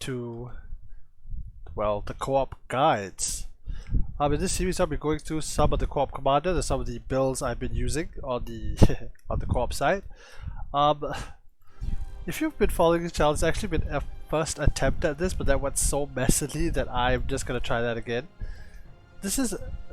to, well, the co-op guides. In this series I'll be going through some of the co-op commanders and some of the builds I've been using on the on the co-op side. If you've been following the channel, it's actually been a first attempt at this, but that went so messily that I'm just gonna try that again.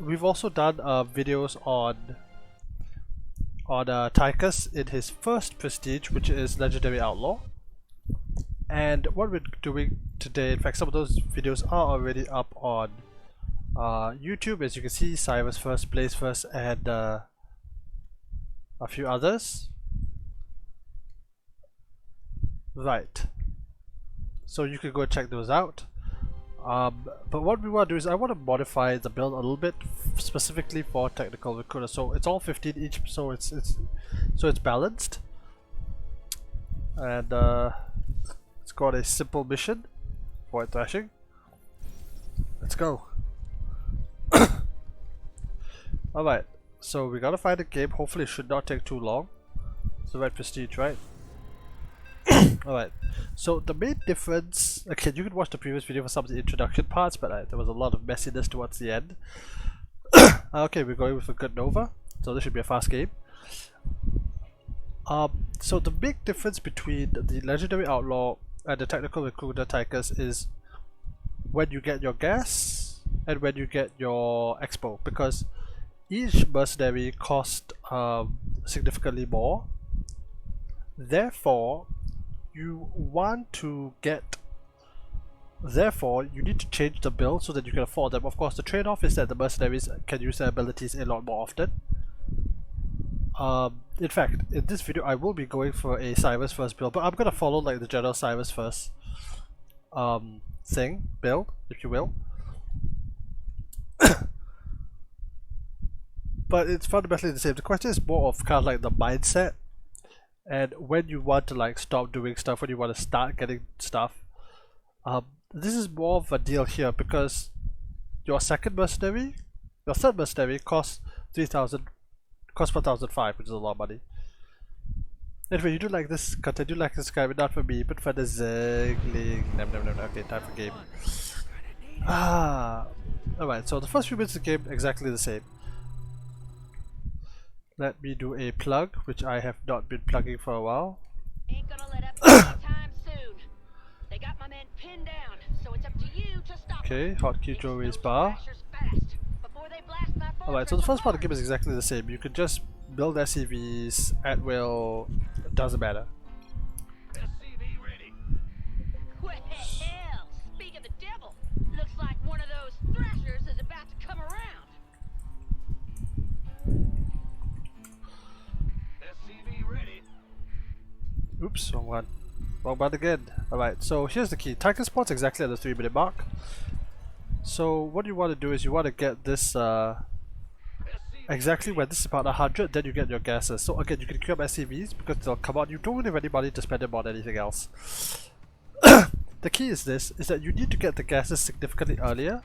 We've also done videos on Tychus in his first prestige, which is Legendary Outlaw. And what we're doing today, in fact some of those videos are already up on YouTube, as you can see. Cyrus first, Blaze first, and a few others. Right, so you can go and check those out. But what we want to do is I want to modify the build a little bit, specifically for technical recruiter. So it's all 15 each, so it's balanced, and it's got a simple mission for thrashing. Let's go. Alright, so we gotta find a game. Hopefully it should not take too long. It's the right prestige, right? Alright, so the main difference, okay, you can watch the previous video for some of the introduction parts, but there was a lot of messiness towards the end. Okay, we're going with a good Nova, so this should be a fast game. So the big difference between the Legendary Outlaw and the Technical Recruiter Tychus is when you get your gas and when you get your expo, because each mercenary costs significantly more. Therefore you need to change the build so that you can afford them. Of course, the trade-off is that the mercenaries can use their abilities a lot more often. In fact, in this video I will be going for a Cyrus first build, but I'm gonna follow like the general Cyrus first build, if you will. But it's fundamentally the same. The question is more of kind of like the mindset, and when you want to like stop doing stuff, when you want to start getting stuff. This is more of a deal here because your third mercenary costs 1,005, which is a lot of money. Anyway, you do like this content, you like this guy, but not for me, but for the Zergling. Okay, time for game. Alright, so the first few minutes of the game exactly the same. Let me do a plug, which I have not been plugging for a while. Ain't gonna let up anytime soon. They got my men pinned down, so it's up to you to stop. Okay, hotkey draw raise bar. Alright, so the first part of the game is exactly the same. You can just build SCVs at will, doesn't matter. SCV ready. Well, speak of the devil, looks like one of those thrashers is about to come around. SCV ready. Oops, wrong one. Wrong one again. Alright, so here's the key. Tychus spawns exactly at the 3-minute mark. So what you want to do is you want to get this exactly when this is about 100, then you get your gases. So again, you can queue up SCVs because they'll come out. You don't have any money to spend them on anything else. The key is that you need to get the gases significantly earlier,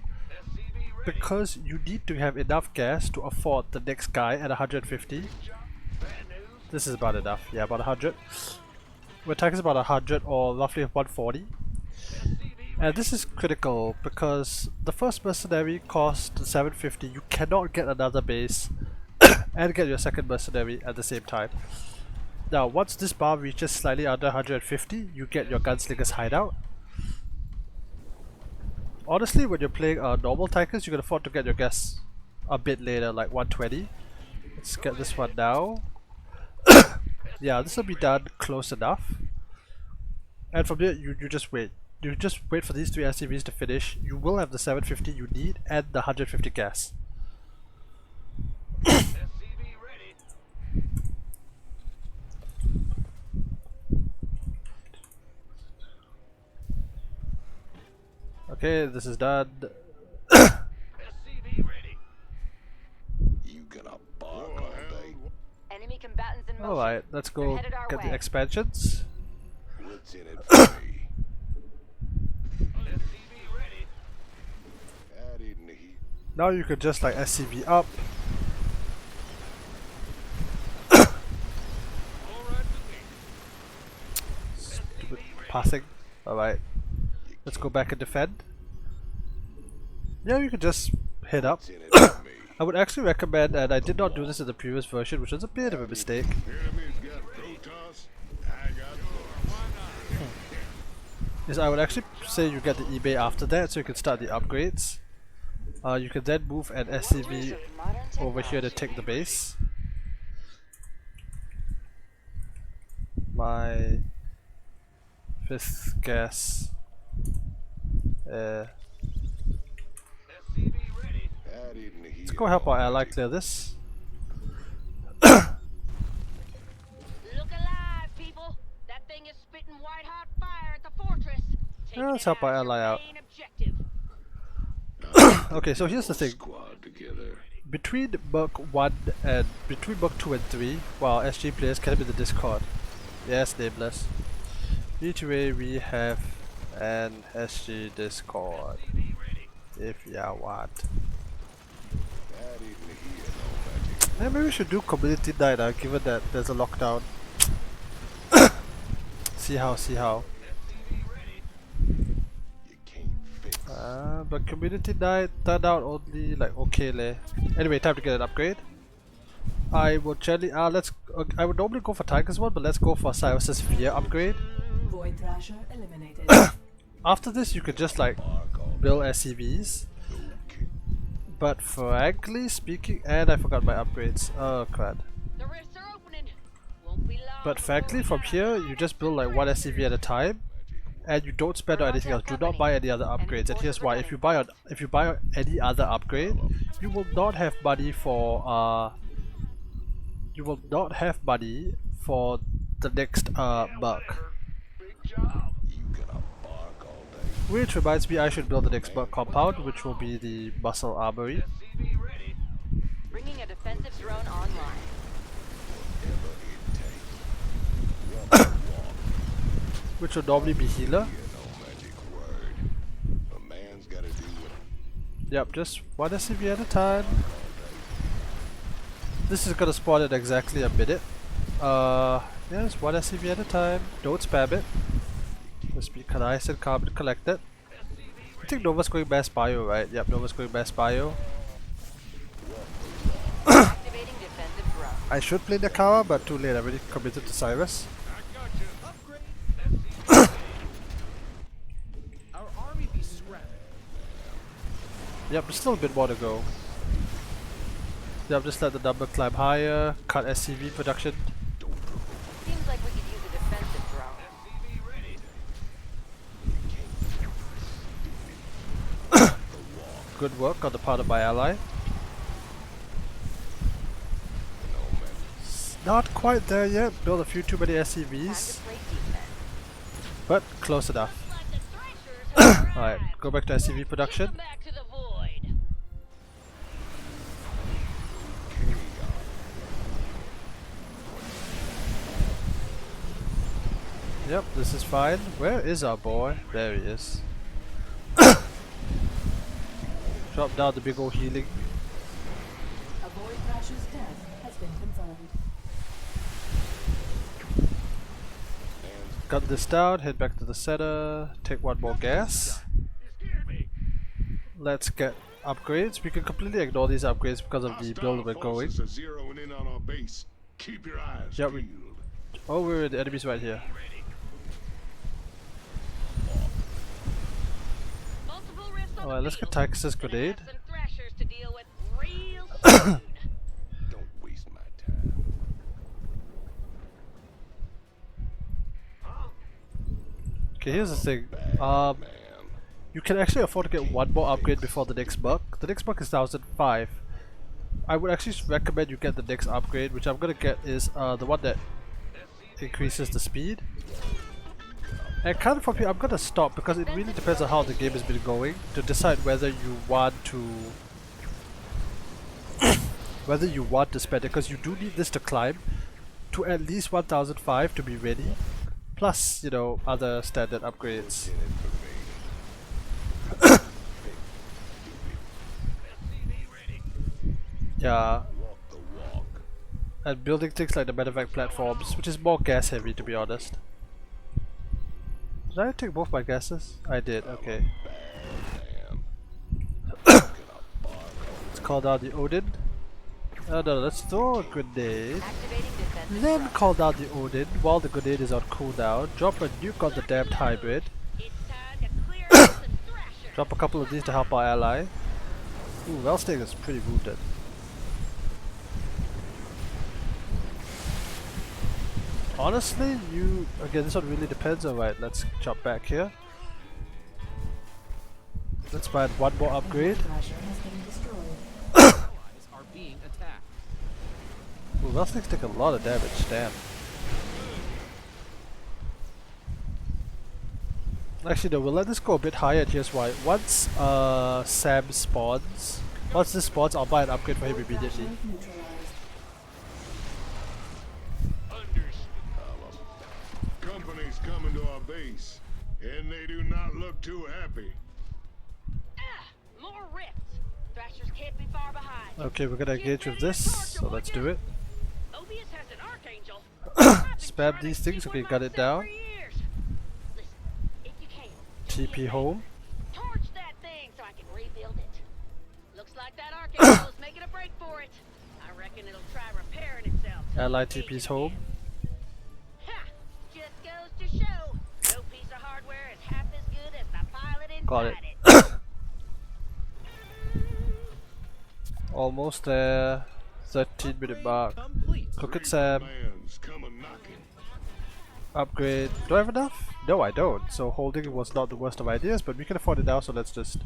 because you need to have enough gas to afford the next guy at 150. This is about enough, yeah, about 100. When Tychus is about 100 or roughly 140. And this is critical because the first mercenary costs 750. You cannot get another base and get your second mercenary at the same time. Now, once this bar reaches slightly under 150, you get your gunslinger's hideout. Honestly, when you're playing a normal Tychus, you can afford to get your gas a bit later, like 120. Let's get this one now. Yeah, this will be done close enough. And from there, you just wait. You just wait for these 3 SCVs to finish. You will have the 750 you need and the 150 gas. SCV ready. Okay, this is done. SCV ready. You gonna bark all day? Enemy combatants in motion. Alright, let's go They're headed our get the way. expansions. What's in it for me? SCV ready. I didn't hear. Now you can just like SCV up. Stupid passing. Alright. Let's go back and defend. Yeah, you can just hit up. What's in it for me? I would actually recommend, and I did not do this in the previous version, which was a bit of a mistake. Enemies got Protoss. I got Boris. Is I would actually say you get the eBay after that, so you can start the upgrades. You can then move an SCV over here to take the base. My fifth gas. That isn't the Let's go help our ally clear this. Look alive, people! That thing is spitting white hot fire at the fortress. Yeah, let's help our ally out. Main objective. Okay, so here's the thing. squad together. Between Merc 1 and between Merc 2 and 3, well, SG players can be the Discord. Yes, nameless. B2A, we have an SG Discord. If ya want. That isn't here, no magic. Yeah, maybe we should do community night, given that there's a lockdown. see how. You can't fix. But community night turned out only like okay leh. Anyway, time to get an upgrade. I would generally I would normally go for Tychus one, but let's go for Cyrus's Sphere upgrade. Void Thrasher eliminated. After this, you could just like build SCVs. But frankly speaking, and I forgot my upgrades. Oh crap. The rifts are opening. Won't be long. But frankly, from here, you just build like one SCV at a time, and you don't spend on anything else. Do not buy any other upgrades. And here's why: if you buy any other upgrade, you will not have money for the next Merc. You gonna bark all day. Which reminds me, I should build the next Merc compound, which will be the Muscle Armory. Bringing a defensive drone online. Whatever it takes. Which will normally be healer. Hear no magic word. A man's gotta do what Yep, just one SCV at a time. This is gonna spawn in exactly a minute. Yes, one SCV at a time. Don't spam it. Just be nice and calm and collected. I think Nova's going mass bio, right? Yep, Nova's going mass bio. Activating defensive drone. I should play Nakawa, but too late. I already committed to Cyrus. Our army be scrapped. Yep, there's still a bit more to go. Yep, just let the number climb higher. Cut SCV production. Seems like we could use a defensive drone. Good work on the part of my ally. Not quite there yet. Build a few too many Time SCVs, to play defense. but close enough. Looks like the Thrashers have Alright, arrived. go back to SCV production. Come back to the void. Yep, this is fine. Where is our boy? There he is. Drop down the big old healing. A Void Thrasher's death has been confirmed. Cut this down, head back to the center, take one more gas. Let's get upgrades. We can completely ignore these upgrades because of the build we're going. Forces are zeroing in on our base. Keep your eyes Yep, we- peeled. Oh, the enemy's right here. Multiple rifts on Alright, the let's get field. Tychus's Gonna grenade. have some Thrashers to deal with real soon. Don't waste my time. Okay, here's the thing. Man. You can actually afford to get one more upgrade before the next Merc. The next Merc is 1005. I would actually recommend you get the next upgrade, which I'm gonna get is the one that increases the speed. And kind of from here, I'm gonna stop because it really depends on how the game has been going to decide whether you want to spend it, because you do need this to climb to at least 1005 to be ready. Plus, you know, other standard upgrades. Yeah, Walk the walk. and building things like the medevac platforms, which is more gas heavy to be honest. Did I take both my gases? I did, okay. Let's call down the Odin. No, let's throw a grenade. Activating defensive Then thrust. call down the Odin while the grenade is on cooldown. Drop a nuke on the damned hybrid. It's time to clear out the thrasher. Drop a couple of these to help our ally. Ooh, Wellsting is pretty wounded. Honestly, again, this one really depends. Alright, let's jump back here. Let's find one more upgrade. Thrasher has been destroyed. Allies are being attacked. Ooh, Wellstings take a lot of damage, damn. Actually no, we'll let this go a bit higher and here's why. Once Sam spawns, once this spawns, I'll buy an upgrade for him immediately. Thrasher neutralized. Company's coming to our base, and they do not look too happy. More rifts. Thrashers can't be far behind. Okay, we're gonna engage with this, so let's do it. Obius has an archangel. Spam these things, okay, got it down. Listen, if you can, do me a TP favor. home. Torch that thing so I can rebuild it. Looks like that archangel is making a break for it. I reckon it'll try repairing itself. till Ally it's TP's safe home. again. Ha! Just goes to show, no piece of hardware is half as good as the pilot inside Got it. it. Almost there. 13-minute mark. Complete. Look at Sam. Man's coming knocking. Upgrade. Do I have enough? No, I don't. So holding was not the worst of ideas, but we can afford it now, so let's just...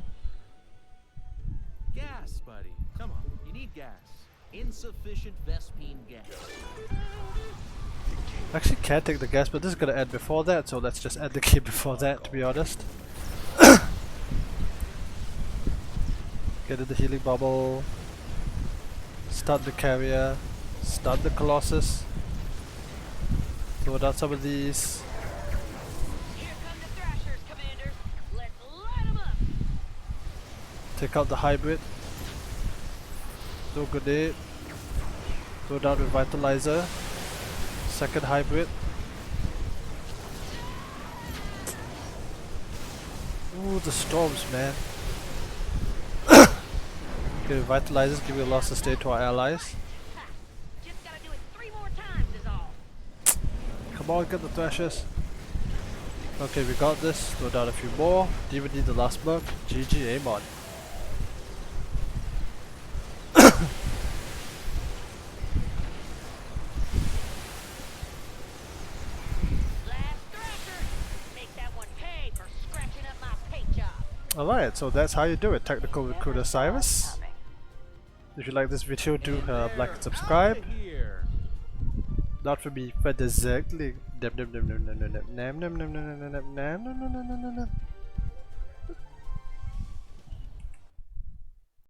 Gas, buddy. Come on. You need gas. Insufficient Vespine gas. Actually can't take the gas, but this is gonna end before that, so let's just end the game before that, to be honest. Get in the healing bubble. Stun the carrier. Stun the Colossus. Throw down some of these. Here come the Thrashers, Commanders. Let's light 'em up. Take out the hybrid. Throw grenade. Throw down revitalizer. Second hybrid. Ooh, the storms, man. Okay, revitalizers give you a lot of sustain to our allies. Ha! Just gotta do it 3 more times is all. Come on, get the thrashers. Okay, we got this. Throw down a few more. Didn't even need the last bug. GG, aim on. Last Thrasher. Make that one pay for scratching up my paint job. Alright, so that's how you do it, Technical Recruiter Cyrus. If you like this video, do like and subscribe. Outta here. Not for me, but exactly.